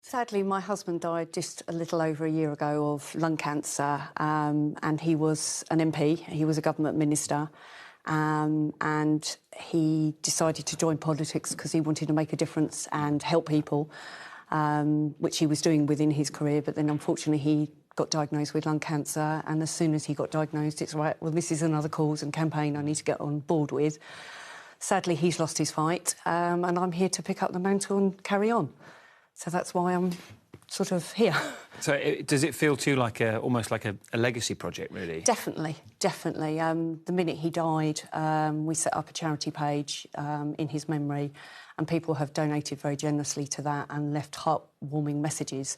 Sadly, my husband died just a little over a year ago of lung cancer, and he was an MP, he was a government minister, and he decided to join politics because he wanted to make a difference and help people, which he was doing within his career, but then unfortunately he got diagnosed with lung cancer, and as soon as he got diagnosed, it's right, well, this is another cause and campaign I need to get on board with. Sadly, he's lost his fight, and I'm here to pick up the mantle and carry on. So that's why I'm sort of here. So does it feel to you like almost like a legacy project, really? Definitely, definitely. The minute he died, we set up a charity page in his memory, and people have donated very generously to that and left heartwarming messages.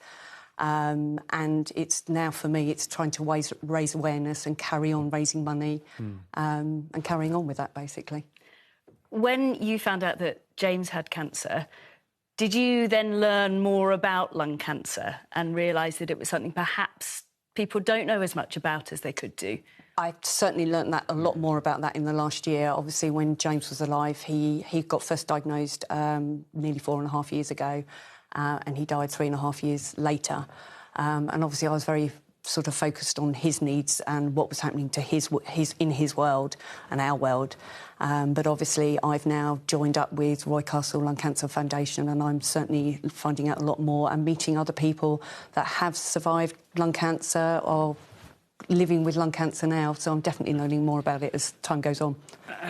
And it's now, for me, it's trying to raise awareness and carry on raising money and carrying on with that, basically. When you found out that James had cancer, did you then learn more about lung cancer and realise that it was something perhaps people don't know as much about as they could do? I certainly learnt that a lot more about that in the last year. Obviously, when James was alive, he got first diagnosed nearly 4.5 years ago, and he died 3.5 years later. And obviously, I was very sort of focused on his needs and what was happening to in his world and our world. But obviously, I've now joined up with Roy Castle Lung Cancer Foundation, and I'm certainly finding out a lot more and meeting other people that have survived lung cancer or living with lung cancer now. So I'm definitely learning more about it as time goes on.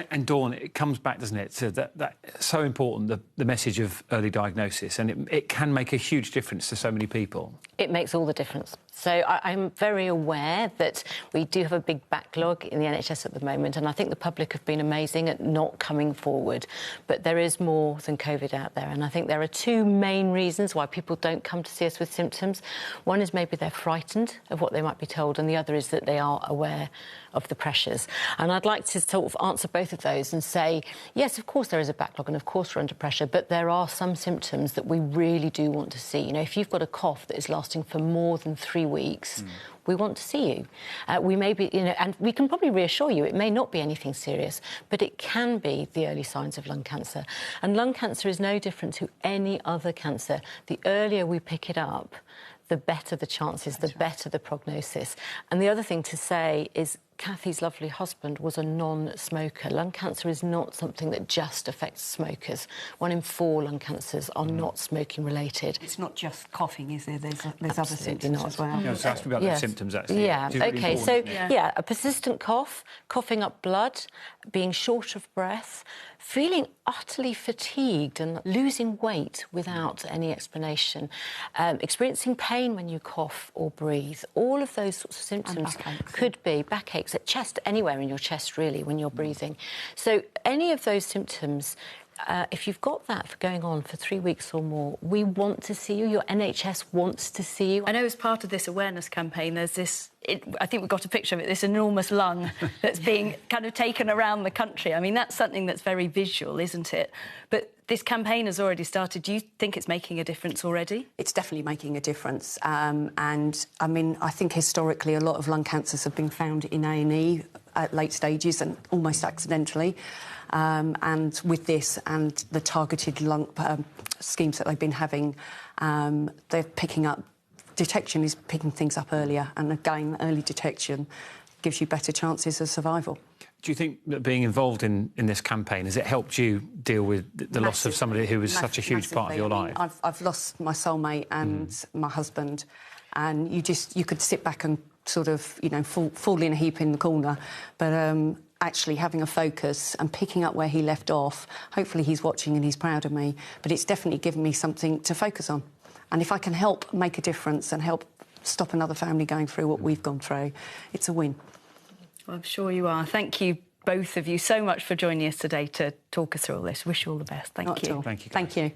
And Dawn, it comes back, doesn't it, to that so important, the message of early diagnosis, and it can make a huge difference to so many people. It makes all the difference. So I'm very aware that we do have a big backlog in the NHS at the moment, and I think the public have been amazing at not coming forward. But there is more than COVID out there, and I think there are two main reasons why people don't come to see us with symptoms. One is maybe they're frightened of what they might be told, and the other is that they are aware of the pressures. And I'd like to sort of answer both of those and say, yes, of course there is a backlog, and of course we're under pressure, but there are some symptoms that we really do want to see. You know, if you've got a cough that is lasting for more than 3 weeks, we want to see you. We may be, you know, and we can probably reassure you it may not be anything serious, but it can be the early signs of lung cancer. And lung cancer is no different to any other cancer. The earlier we pick it up, the better the chances, the better the prognosis. And the other thing to say is Cathy's lovely husband was a non-smoker. Lung cancer is not something that just affects smokers. 1 in 4 lung cancers are not smoking related. It's not just coughing, is there? There's other symptoms not. as well. Yeah, so ask me about those symptoms, actually. Yeah, Really OK, important. so, yeah, a persistent cough, coughing up blood, being short of breath, feeling utterly fatigued and losing weight without any explanation, experiencing pain when you cough or breathe. All of those sorts of symptoms could be backaches at chest, anywhere in your chest, really, when you're breathing. So any of those symptoms, if you've got that for going on for 3 weeks or more, we want to see you. Your NHS wants to see you. I know as part of this awareness campaign, there's this, I think we've got a picture of it, this enormous lung that's being kind of taken around the country. I mean, that's something that's very visual, isn't it? But this campaign has already started. Do you think it's making a difference already? It's definitely making a difference. And, I mean, I think historically a lot of lung cancers have been found in A&E at late stages and almost accidentally. And with this and the targeted lung schemes that they've been having, they're picking up, detection is picking things up earlier, and again, early detection gives you better chances of survival. Do you think that being involved in this campaign, has it helped you deal with the loss of somebody who was such a huge part of your life? I mean, I've lost my soulmate and my husband, and you could sit back and sort of, you know, fall in a heap in the corner, but actually having a focus and picking up where he left off, hopefully he's watching and he's proud of me, but it's definitely given me something to focus on. And if I can help make a difference and help stop another family going through what we've gone through, it's a win. Well, I'm sure you are. Thank you, both of you, so much for joining us today to talk us through all this. Wish you all the best. Thank you. Thank you. Thank you.